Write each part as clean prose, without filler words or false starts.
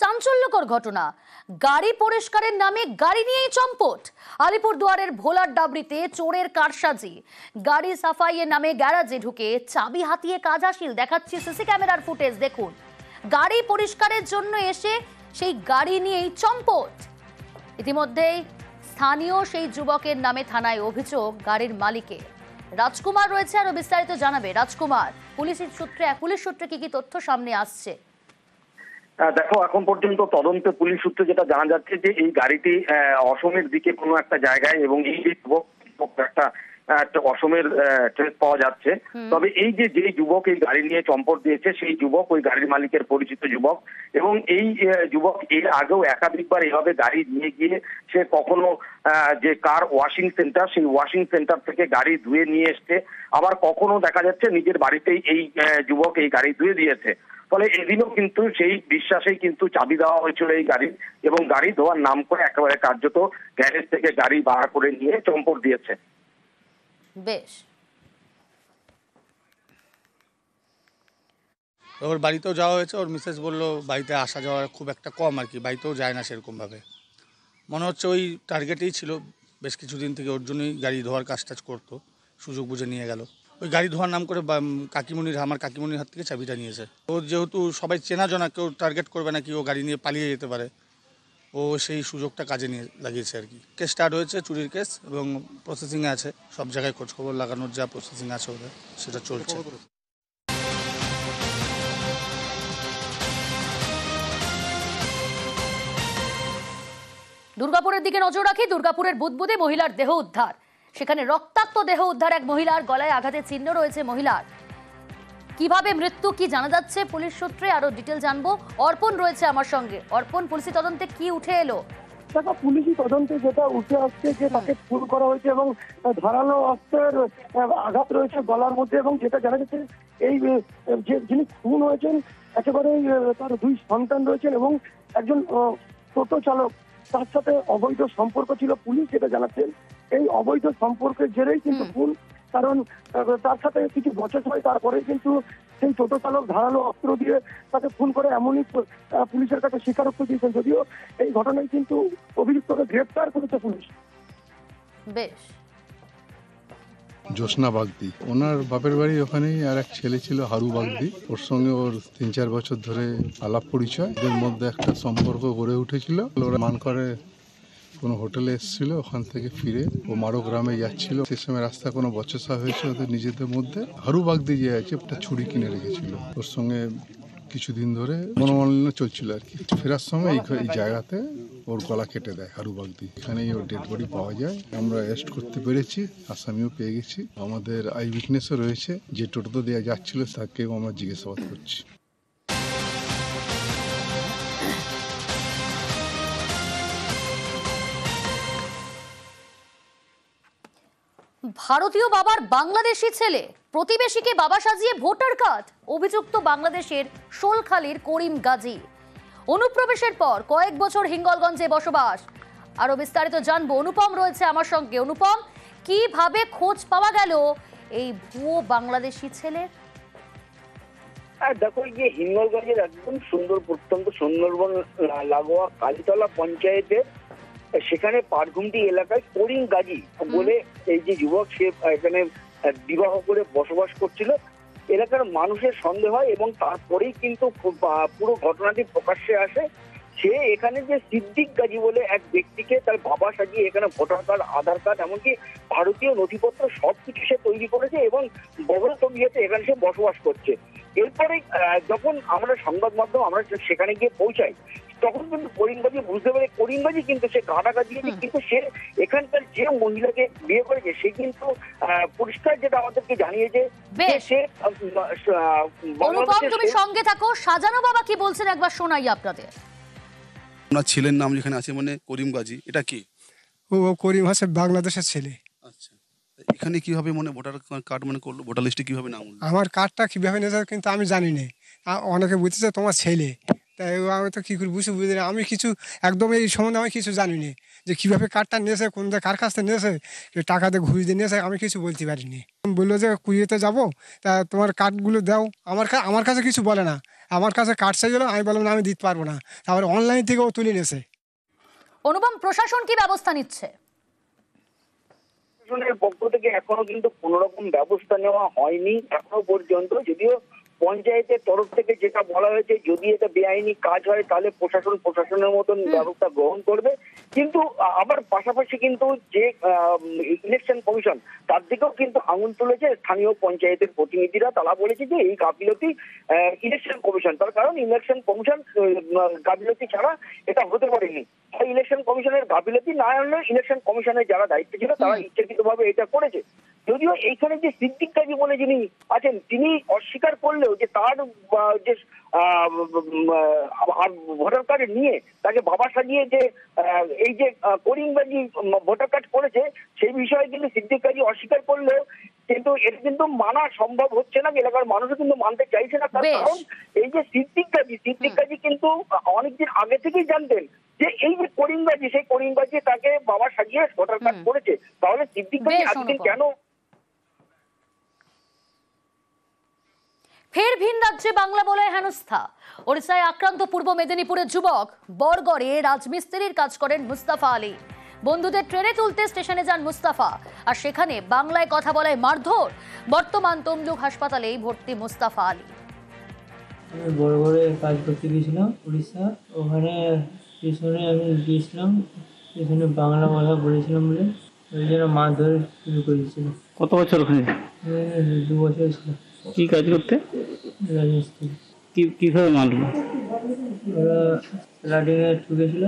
চাঞ্চল্যকর ঘটনা, গাড়ি পরিষ্কারের নামে গাড়ি নিয়েই চম্পট। আলিপুরদুয়ারের ভোলার ডাবরিতে চোরের কারসাজি। গাড়ি সাফাইয়ের নামে গ্যারাজে ঢুকে চাবি হাতিয়ে কাজ হাসিল। দেখাচ্ছি সিসি ক্যামেরার ফুটেজ, দেখুন। গাড়ি পরিষ্কারের জন্য এসে সেই গাড়ি নিয়েই চম্পট। ইতিমধ্যেই স্থানীয় সেই যুবকের নামে থানায় অভিযোগ গাড়ির মালিকের। রাজকুমার রয়েছে, আরো বিস্তারিত জানাবে। রাজকুমার, পুলিশ সূত্রে কি কি তথ্য সামনে আসছে? দেখো, এখন পর্যন্ত তদন্তে পুলিশ সূত্রে যেটা জানা যাচ্ছে যে এই গাড়িটি অসমের দিকে কোনো একটা জায়গায়, এবং এই একটা অসমের ট্রেস পাওয়া যাচ্ছে। তবে এই যে যুবক এই গাড়ি নিয়ে চম্পট দিয়েছে, সেই যুবক ওই গাড়ির মালিকের পরিচিত যুবক, এবং এই যুবক এর আগেও একাধিকবার এভাবে গাড়ি নিয়ে গিয়ে সে কখনো যে কার ওয়াশিং সেন্টার, সেই ওয়াশিং সেন্টার থেকে গাড়ি ধুয়ে নিয়ে এসছে, আবার কখনো দেখা যাচ্ছে নিজের বাড়িতেই এই যুবক এই গাড়ি ধুয়ে দিয়েছে। ফলে এদিনও কিন্তু সেই বিশ্বাসেই কিন্তু চাবি দেওয়া হয়েছিল এই গাড়ির, এবং গাড়ি ধোয়ার নাম করে একেবারে কার্যত গ্যারেজ থেকে গাড়ি ভাড়া করে নিয়ে চম্পট দিয়েছে। বেশ। ওর বাড়িতেও যাওয়া হয়েছে, ওর মিসেস বললো বাড়িতে আসা যাওয়া খুব একটা কম আর কি, বাড়িতেও যায় না সেরকমভাবে। মনে হচ্ছে ওই টার্গেটেই ছিল বেশ কিছুদিন থেকে, ওর জন্যই গাড়ি ধোয়ার কাজ টাজ করতো, সুযোগ বুঝে নিয়ে গেল। ওই গাড়ি ধোয়ার নাম করে আমার কাকিমণির হাত থেকে চাবিটা নিয়েছে। ওর যেহেতু সবাই চেনা জনা, কেউ টার্গেট করবে না কি ও গাড়ি নিয়ে পালিয়ে যেতে পারে, ও সেই সুযোগটা কাজে নিয়ে লাগিয়েছে আর কি। কেস স্টার্ট হয়েছে, চুরির কেস, এবং প্রসেসিংয়ে আছে। সব জায়গায় খোঁজখবর লাগানোর যা প্রসেসিং আছে ওদের, সেটা চলছে। দুর্গাপুরের দিকে নজর রাখি। দুর্গাপুরের বুদবুদে মহিলার দেহ উদ্ধার। সেখানে রক্তাক্ত দেহ উদ্ধার এক মহিলার, গলায় আঘাতের চিহ্ন রয়েছে মহিলার। কিভাবে মৃত্যু, কি জানা যাচ্ছে পুলিশ সূত্রে, আরো ডিটেল জানবো। অর্পণ রয়েছে আমার সঙ্গে। অর্পণ, পুলিশি তদন্তে কি উঠে এলো? দেখো, পুলিশি তদন্তে যেটা উঠে আসছে যে তাকে খুন করা হয়েছে এবং ধারালো অস্ত্রের আঘাত রয়েছে গলার মধ্যে, এবং যেটা জানা যাচ্ছে এই যিনি খুন হয়েছেন একেবারেই তার দুই সন্তান রয়েছেন, এবং একজন টোটো চালক, তার সাথে অবৈধ সম্পর্ক ছিল। পুলিশ যেটা জানাচ্ছেন এই অবৈধ সম্পর্কের জেরেই কিন্তু খুন, কারণ তার সাথে কিছু বছর হয়, তারপরে কিন্তু সেই টোটো চালক ধারালো অস্ত্র দিয়ে তাকে খুন করে, এমনই পুলিশের কাছে স্বীকারোক্তি দিয়েছেন। যদিও এই ঘটনায় কিন্তু অভিযুক্তকে গ্রেফতার করেছে পুলিশ। বেশ। জ্যোৎস্না বাগদি, ওনার বাপের বাড়ি ওখানেই, আর এক ছেলে ছিল হারু বাগদি, ওর সঙ্গে ওর 3-4 বছর ধরে আলাপ পরিচয়, এদের মধ্যে একটা সম্পর্ক গড়ে উঠেছিল। ওরা মানকরে কোনো হোটেলে এসেছিল, ওখান থেকে ফিরে ও মারো গ্রামে যাচ্ছিল, সে সময় রাস্তা কোনো বচসা হয়েছে ওদের নিজেদের মধ্যে। হারু বাগদি যে আছে একটা ছুরি কিনে রেখেছিল, ওর সঙ্গে কিছুদিন ধরে মনোমালিন্য চলছিল আর কি। ফেরার সময় এই জায়গাতে ওর গলা কেটে দেয় হারু বাগদি। এখানেই ওর ডেড বডি পাওয়া যায়। আমরা অ্যারেস্ট করতে পেরেছি, আসামিও পেয়ে গেছি। আমাদের আই উইটনেসও রয়েছে, যে টোটোতে দেওয়া যাচ্ছিল তাকেও আমরা জিজ্ঞাসাবাদ করছি। ভারতীয় বাবার বাংলাদেশি ছেলে, প্রতিবেশীকে বাবা সাজিয়ে ভোটার কার্ড। অভিযুক্ত বাংলাদেশের শোলখালীর করিম গাজী। অনুপ্রবেশের পর কয়েক বছর হিঙ্গলগঞ্জে বসবাস। আরো বিস্তারিত জানবো। অনুপম রয়েছে আমার সঙ্গে। অনুপম, কিভাবে খোঁজ পাওয়া গেল এই ভুয়ো বাংলাদেশি ছেলে? দেখো, এই যে হিঙ্গলগঞ্জের একদম প্রত্যন্ত সুন্দরবন লাগোয়া কালীতলা পঞ্চায়েতের সেখানে পারঘুমটি এলাকায় করিম গাজী বলে এই যে যুবক, সে এখানে বিবাহ করে বসবাস করছিল। এলাকার মানুষের সন্দেহ হয়, এবং তারপরেই কিন্তু পুরো ঘটনাটি প্রকাশ্যে আসে। সে এখানে যে সিদ্দিক গাজী বলে এক ব্যক্তিকে তার বাবা সাজিয়ে এখানে ভোটার কার্ড, আধার কার্ড, এমনকি ভারতীয় নথিপত্র সবকিছু সে তৈরি করেছে, এবং বগল তবিয়াতে এখানে সে বসবাস করছে। এরপরে যখন আমরা সংবাদ মাধ্যম আমরা সেখানে গিয়ে পৌঁছাই, তখন কিন্তু করিম গাজী বুঝতে পারে করিম গাজী কিন্তু সে গাঁটা দিয়েছে, কিন্তু সে এখানকার যে মহিলাকে বিয়ে করেছে সে কিন্তু পরিষ্কার যেটা আমাদেরকে জানিয়েছে। অনুপম, তুমি সঙ্গে থাকো। সাজানো বাবা কি বলছেন একবার শোনাই আপনাদের। ওনার ছেলের নাম যেখানে আছে মানে করিম গাজী, এটা কি? ও করিম হচ্ছে বাংলাদেশের ছেলে। আচ্ছা, এখানে কিভাবে মানে ভোটার কার্ড মানে করলো, ভোটার লিস্টে কিভাবে নাম? আমার কার্ডটা কিভাবে নিয়ে যাবে কিন্তু আমি জানি না। অনেকে বুঝতেছে তোমার ছেলে, তাই আমি তো কী করে বুঝি না, আমি কিছু একদম এই সম্বন্ধে আমি কিছু জানি না, যে কীভাবে কার্ডটা নিয়েছে, কোন কার কাছ থেকে নিয়েছে, টাকা দিয়ে ঘুষ দিয়ে নিয়েছে, আমি কিছু বলতে পারিনি। বললো যে কুইয়েতে যাবো, তা তোমার কার্ডগুলো দাও। আমার কাছে কিছু বলে না, আমার কাছে কার্ড চাইছিল, আমি বললাম না আমি দিতে পারবো না, তারপরে অনলাইন থেকেও তুলে নিয়েছে। অনুপম, প্রশাসন কি ব্যবস্থা নিচ্ছে? প্রশাসনের পক্ষ থেকে এখনো কিন্তু কোনো রকম ব্যবস্থা নেওয়া হয়নি এখনো পর্যন্ত। যদিও পঞ্চায়েতের তরফ থেকে যেটা বলা হয়েছে, যদি এটা বেআইনি কাজ হয় তাহলে প্রশাসনের মতন ব্যবস্থা গ্রহণ করবে। কিন্তু আবার পাশাপাশি কিন্তু যে ইলেকশন কমিশন, তার দিকেও কিন্তু আঙুল তুলেছে স্থানীয় পঞ্চায়েতের প্রতিনিধিরা। তারা বলেছে যে এই গাফিলতি ইলেকশন কমিশন, তার কারণ ইলেকশন কমিশন গাফিলতি ছাড়া এটা হতে পারেনি। ইলেকশন কমিশনের গাফিলতি না হলে ইলেকশন কমিশনের যারা দায়িত্ব ছিল তারা ইচ্ছাকৃতভাবে এটা করেছে। যদিও এইখানে যে সিদ্দিক কাজী বলে যিনি আছেন, তিনি অস্বীকার করলেও যে তার যে ভোটার কার্ড নিয়ে তাকে বাবা সাজিয়ে যে এই যে করিমগঞ্জি ভোটার কার্ড করেছে, সেই বিষয়ে কিন্তু সিদ্দিক কাজী অস্বীকার করলেও কিন্তু এটা কিন্তু মানা সম্ভব হচ্ছে না, এলাকার মানুষও কিন্তু মানতে চাইছে না। তার কারণ এই যে সিদ্দিক কাজী কিন্তু অনেকদিন আগে থেকেই জানতেন যে এই যে করিমগঞ্জি, সেই করিমগঞ্জি তাকে বাবা সাজিয়ে ভোটার কার্ড করেছে। তাহলে সিদ্দিক কাজী আজকে কেন? ফের ভিন রাজ্যে বাংলা বলায় হেনস্থা। ওড়িশায় আক্রান্ত পূর্ব মেদিনীপুরের যুবক। বরগড়ে রাজমিস্ত্রির কাজ করেন মুস্তাফা আলী। বন্ধুদের ট্রেনে তুলতে স্টেশনে যান মুস্তাফা, আর সেখানে বাংলায় কথা বলায় মারধর। বর্তমান তমলুক হাসপাতালেই ভর্তি মুস্তাফা আলী। আমি বরগড়ে কাজ করতে গিয়েছিলাম উড়িষ্যা, ওখানে স্টেশনে আমি গিয়েছিলাম, স্টেশনে বাংলা কথা বলেছিলাম বলে ওই জন্য মারধর শুরু করেছিল। কত বছর ওখানে? 2 বছর ছিল। কি কাজ করতে? রাজমিস্ত্রি। কিভাবে মারল? ওরা স্লাডিংয়ে ঠুকেছিল,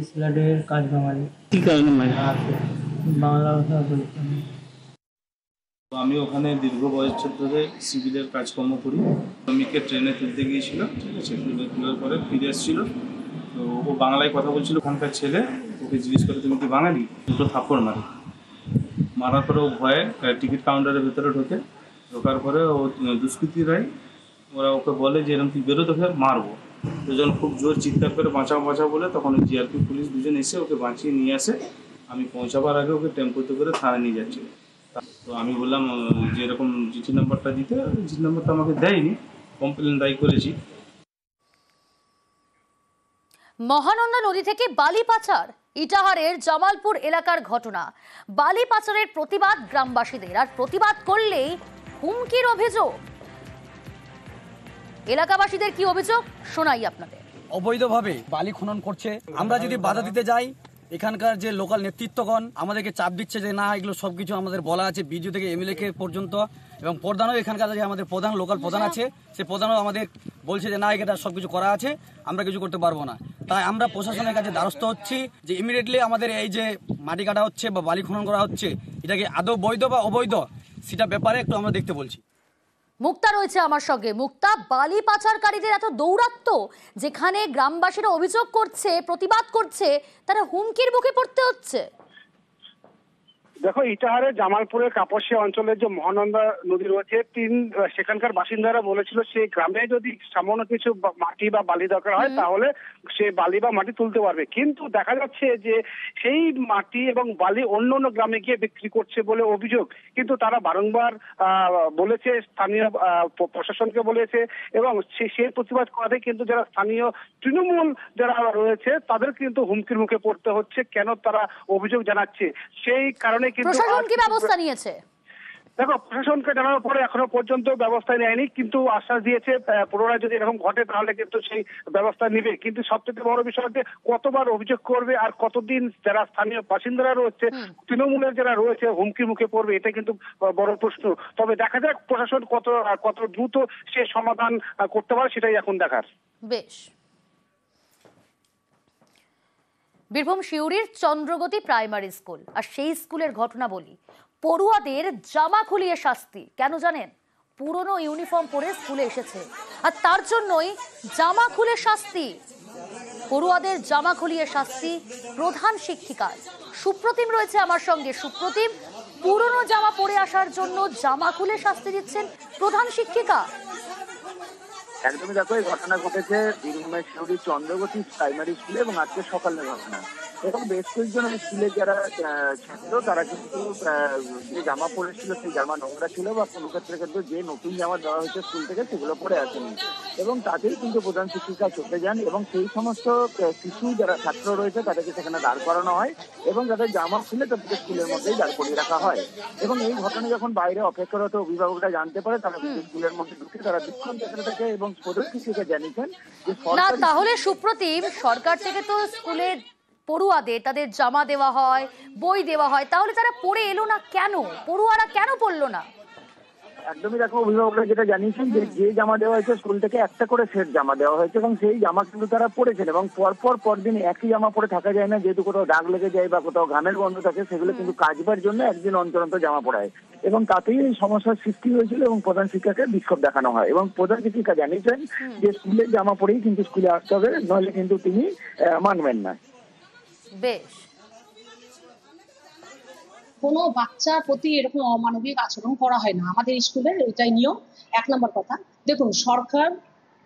স্লাডিংয়ের কাজ ভাঙালি। কি কারণে মারল? বাংলা ভাষা বলতাম। আমি ওখানে দীর্ঘ বছর ধরে সিভিলের কাজকর্ম করি। শ্রমিককে ট্রেনে তুলতে গিয়েছিল, ঠিক আছে, তোলার পরে ফিরে এসেছিল। তো ও বাংলায় কথা বলছিল, ওখানকার ছেলে ওকে জিজ্ঞেস করে তুমি কি বাঙালি, 2 থাপ্পড় মারার পরে ও ভয়ে টিকিট কাউন্টারের ভেতরে ঢোকার পরে ও দুষ্কৃতীরাই ওরা ওকে বলে যে এরকম তুই বেরো, তোকে মারবো। তো যখন খুব জোর চিৎকার করে বাঁচাও বলে, তখন ওই জিআরপি পুলিশ 2জন এসে ওকে বাঁচিয়ে নিয়ে আসে। আমি পৌঁছাবার আগে ওকে টেম্পোতে করে থানায় নিয়ে যাচ্ছিল। তো আমি বললাম যে এরকম জিটি নাম্বারটা দিতে, জিটি নাম্বারটা আমাকে দেয়নি, কমপ্লেন দায়ী করেছি। মহানন্দা নদী থেকে বালি পাচার। ইটাহারের জামালপুর এলাকার ঘটনা। বালি পাচারের প্রতিবাদ গ্রামবাসীদের, আর প্রতিবাদ করলেই হুমকির অভিযোগ। এলাকাবাসীদের কি অভিযোগ শোনাই আপনাদের। অবৈধভাবে বালি খনন করছে, আমরা যদি বাধা দিতে যাই এখানকার যে লোকাল নেতৃত্বগণ আমাদেরকে চাপ দিচ্ছে যে না, এগুলো সবকিছু আমাদের বলা আছে বিডিও থেকে এমএলএ কে পর্যন্ত, এবং প্রধানও এখানকার যে আমাদের প্রধান লোকাল প্রধান আছে সে প্রধানও আমাদের বলছে যে না, এটা সবকিছু করা আছে, আমরা কিছু করতে পারবো না। তাই আমরা প্রশাসনের কাছে দ্বারস্থ হচ্ছি যে ইমিডিয়েটলি আমাদের এই যে মাটি কাটা হচ্ছে বা বালি খনন করা হচ্ছে, এটাকে আদৌ বৈধ বা অবৈধ সেটা ব্যাপারে একটু আমরা দেখতে বলছি। মুক্তা রয়েছে আমার সঙ্গে। মুক্তা, বালি পাচারকারীদের এত দৌরাত্ম, যেখানে গ্রামবাসীরা অভিযোগ করছে, প্রতিবাদ করছে, তারা হুমকির মুখে পড়তে হচ্ছে। দেখো, ইটাহারের জামালপুরের কাপসিয়া অঞ্চলের যে মহানন্দা নদী রয়েছে, সেখানকার বাসিন্দারা বলেছিল সেই গ্রামে যদি সামান্য কিছু মাটি বা বালি দরকার হয় তাহলে সে বালি বা মাটি তুলতে পারবে। কিন্তু দেখা যাচ্ছে যে সেই মাটি এবং বালি অন্য গ্রামে গিয়ে বিক্রি করছে বলে অভিযোগ। কিন্তু তারা বারংবার বলেছে, স্থানীয় প্রশাসনকে বলেছে, এবং সেই প্রতিবাদ করাতে কিন্তু যারা স্থানীয় তৃণমূল যারা রয়েছে তাদের কিন্তু হুমকির মুখে পড়তে হচ্ছে। কেন তারা অভিযোগ জানাচ্ছে, সেই কারণে প্রশাসন কি ব্যবস্থা নিয়েছে? দেখো, প্রশাসনকে জানানোর পরে এখনো পর্যন্ত ব্যবস্থা নেয়নি, কিন্তু আশ্বাস দিয়েছে পুনরায় যদি এরকম ঘটে তাহলে কিন্তু সেই ব্যবস্থা নিবে। কিন্তু সবচেয়ে বড় বিষয় হচ্ছে কতবার অভিযোগ করবে আর কতদিন যারা স্থানীয় বাসিন্দারা রয়েছে, তৃণমূলের যারা রয়েছে হুমকির মুখে পড়বে, এটা কিন্তু বড় প্রশ্ন। তবে দেখা যাক প্রশাসন কত দ্রুত সে সমাধান করতে পারে, সেটাই এখন দেখার। বেশ। বীরভূম শিউরির চন্দ্রগতি প্রাইমারি স্কুল, আর সেই স্কুলের ঘটনা বলি। পড়ুয়াদের জামা খুলিয়ে শাস্তি। কেন জানেন? পুরনো ইউনিফর্ম পরে স্কুলে এসেছে, আর তার জন্যই জামা খুলে শাস্তি। পড়ুয়াদের জামা খুলিয়ে শাস্তি প্রধান শিক্ষিকার। সুপ্রতিম রয়েছে আমার সঙ্গে। সুপ্রতিম, পুরনো জামা পরে আসার জন্য জামা খুলে শাস্তি দিচ্ছেন প্রধান শিক্ষিকা। একদমই দেখো, এই ঘটনা ঘটেছে বীরভূমের শিউরি চন্দ্রগতি প্রাইমারি স্কুলে এবং আজকে সকালের ঘটনা। এবং বেশ কয়েকজন ওই স্কুলে যারা ছাত্র তারা কিন্তু যে জামা পরেছিল সেই জামা নোংরা ছিল বা কোনো ক্ষেত্রে কিন্তু যে নতুন জামা দেওয়া হয়েছে স্কুল থেকে সেগুলো পরে আসেনি এবং তাতেই কিন্তু প্রধান শিক্ষিকা চটে যান এবং সেই সমস্ত শিশু যারা ছাত্র রয়েছে তাদেরকে সেখানে দাঁড় করানো হয় এবং যাদের জামা খুলে তাদেরকে স্কুলের মধ্যেই দাঁড় করিয়ে রাখা হয়। এবং এই ঘটনা যখন বাইরে অপেক্ষারত অভিভাবকরা জানতে পারে তারা স্কুলের মধ্যে ঢুকে তারা বিক্ষোভ দেখাতে থাকে এবং প্রধান শিক্ষিকা জানিয়েছেন যে না, তাহলে সুপ্রতিম, সরকার থেকে তো স্কুলে পড়ুয়াদের তাদের জামা দেওয়া হয়, বই দেওয়া হয়, তাহলে তারা পড়ে এলো না কেন? পড়ুয়ারা কেন পড়লো না? একদমই দেখো, অভিভাবকরা যেটা জানিয়েছেন যে জামা দেওয়া হয়েছে স্কুল থেকে একটা করে সেট জামা দেওয়া হয়েছে এবং সেই জামা কিন্তু তারা পরেছেন এবং পরদিন একই জামা পরে থাকা যায় না, যেহেতু কোথাও দাগ লেগে যায় বা কোথাও ঘামের গন্ধ থাকে, সেগুলো কিন্তু কাচবার জন্য একদিন অন্তর অন্তর জামা পরায় এবং তাতেই এই সমস্যার সৃষ্টি হয়েছিল এবং প্রধান শিক্ষাকে বিক্ষোভ দেখানো হয় এবং প্রধান শিক্ষিকা জানিয়েছেন যে স্কুলের জামা পরেই কিন্তু স্কুলে আসতে হবে, নইলে কিন্তু তিনি মানবেন না। বেশ, কোনো বাচ্চার প্রতি এরকম অমানবিক আচরণ করা হয় না আমাদের স্কুলের, এটাই নিয়ম। 1 নম্বর কথা, দেখুন সরকার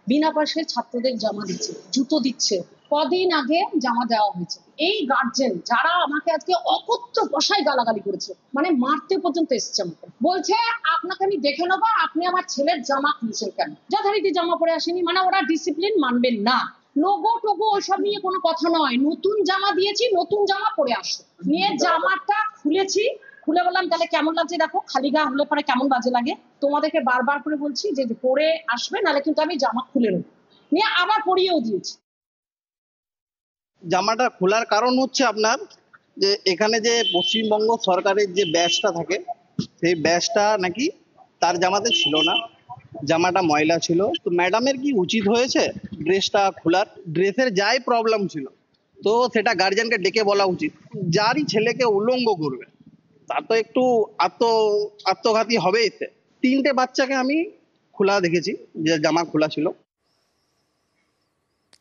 বিনা পয়সায় ছাত্রদের জামা দিচ্ছে, জুতো দিচ্ছে। কদিন আগে জামা দেওয়া হয়েছে, এই গার্জেন যারা আমাকে আজকে অকথ্য ভাষায় গালাগালি করেছে, মানে মারতে পর্যন্ত এসছে আমাকে, বলছে আপনাকে আমি দেখে নেবো আপনি আমার ছেলের জামা খুলছেন কেন, যথারীতি জামা পরে আসেনি, মানে ওরা ডিসিপ্লিন মানবেন না। লোগো টোগো ওসব নিয়ে কোনো কথা নয়, নতুন জামা দিয়েছি, নতুন জামা পরে আসো। নিয়ে জামাটা খুলেছি, খুলে বললাম তাহলে কেমন লাগছে দেখো, খালি গা হলে পরে কেমন বাজে লাগে, তোমাদেরকে বারবার করে বলছি যে পরে আসবে, নাহলে কিন্তু আমি জামা খুলে নেবো। নিয়ে আবার পরিয়েও দিয়েছি। জামাটা খোলার কারণ হচ্ছে আপনার যে এখানে যে পশ্চিমবঙ্গ সরকারের যে ব্যাজটা থাকে সেই ব্যাজটা নাকি তার জামাতে ছিল না, জামাটা ময়লা ছিল। তো ম্যাডামের কি উচিত হয়েছে ড্রেসটা খোলার? ড্রেসের যাই প্রবলেম ছিল তো সেটা গার্জিয়ানকে ডেকে বলা উচিত। যারই ছেলেকে উলঙ্গ করবে তার তো একটু আত্মঘাতী হবে। এতে 3টে বাচ্চাকে আমি খোলা দেখেছি, যে জামা খোলা ছিল।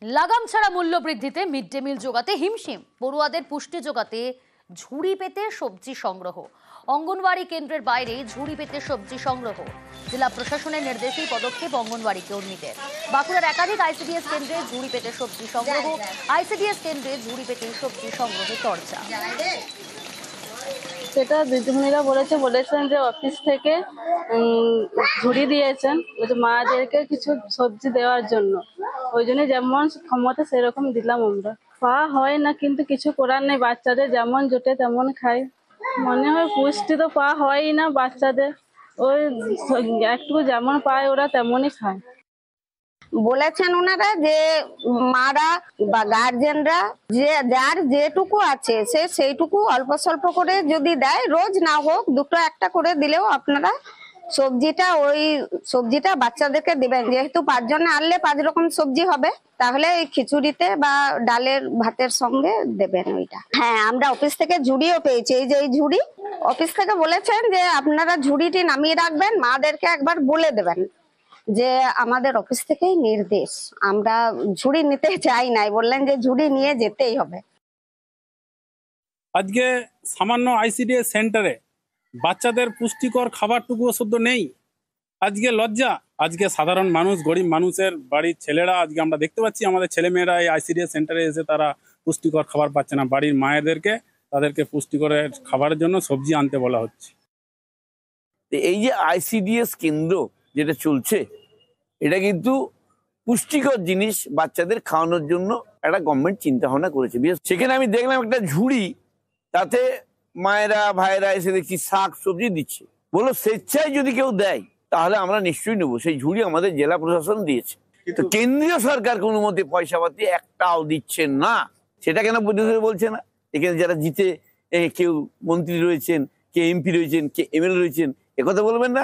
লাগাম ছাড়া মূল্য বৃদ্ধিতে মিড ডে মিল জোগাতে হিমশিম, পড়ুয়াদের পুষ্টি জোগাতে ঝুড়ি পেতে সবজি সংগ্রহ। অঙ্গনওয়াড়ি কেন্দ্রের বাইরে ঝুড়ি পেতে সবজি সংগ্রহ। জেলা প্রশাসনের নির্দেশেই পদক্ষেপ অঙ্গনওয়াড়ি কর্মীদের। বাঁকুড়ার একাধিক আইসিডিএস কেন্দ্রে ঝুড়ি পেতে সবজি সংগ্রহ। আইসিডিএস কেন্দ্রে ঝুড়ি পেতে সবজি সংগ্রহ চর্চা। সেটা দিদিমণিরা বলেছেন যে অফিস থেকে ঝুড়ি দিয়েছেন মাদেরকে কিছু সবজি দেওয়ার জন্য, ওই জন্য যেমন ক্ষমতা সেরকম দিলাম আমরা। পাওয়া হয় না কিন্তু কিছু করার নেই, বাচ্চাদের যেমন জোটে তেমন খাই। মনে হয় পুষ্টি তো পাওয়া হয়ই না বাচ্চাদের, ওই একটু যেমন পায় ওরা তেমনই খায়। বলেছেন ওনারা যে মারা বা গার্জেনরা যে যার যেটুকু আছে সে সেইটুকু অল্প স্বল্প করে যদি দেয়, রোজ না হোক 2-1টা করে দিলেও আপনারা সবজিটা বাচ্চাদেরকে দিবেন। যেহেতু 5 জনে আনলে 5 রকম সবজি হবে, তাহলে এই খিচুড়িতে বা ডালের ভাতের সঙ্গে দেবেন ওইটা। হ্যাঁ, আমরা অফিস থেকে ঝুড়িও পেয়েছি। এই যে এই ঝুড়ি অফিস থেকে বলেছেন যে আপনারা ঝুড়িটি নামিয়ে রাখবেন, মাদেরকে একবার বলে দেবেন যে আমাদের অফিস থেকেই নির্দেশ, আমরা ঝুড়ি নিতে চাই নাই, বললেন যে ঝুড়ি নিয়ে যেতেই হবে। আজকে সামান্য আইসিডিএস সেন্টারে বাচ্চাদের পুষ্টিকর খাবারটুকুও শুদ্ধ নেই। আজকে লজ্জা। আজকে সাধারণ মানুষ, গরিব মানুষের বাড়ির ছেলেরা, আজকে আমরা দেখতে পাচ্ছি আমাদের ছেলেমেয়েরা এই আইসিডিএস সেন্টারে এসে তারা পুষ্টিকর খাবার পাচ্ছে না। বাড়ির মায়েদেরকে তাদেরকে পুষ্টিকরের খাবারের জন্য সবজি আনতে বলা হচ্ছে। এই যে আইসিডিএস কেন্দ্র যেটা চলছে, এটা কিন্তু পুষ্টিকর জিনিস বাচ্চাদের খাওয়ানোর জন্য একটা গভর্নমেন্ট চিন্তা ভাবনা করেছে। সেখানে আমি দেখলাম একটা ঝুড়ি, তাতে মায়েরা ভাইয়েরা এসে দেখছি শাক সবজি দিচ্ছে। বলো স্বেচ্ছায় যদি কেউ দেয় তাহলে আমরা নিশ্চয়ই নেবো। সেই ঝুড়ি আমাদের জেলা প্রশাসন দিয়েছে, তো কেন্দ্রীয় সরকার কোনো মতে পয়সা পাতি একটাও দিচ্ছে না। সেটা কেন বলছে না? এখানে যারা জিতে কেউ মন্ত্রী রয়েছেন, কে এমপি রয়েছেন, কে এমএলএ রয়েছেন, একথা বলবেন না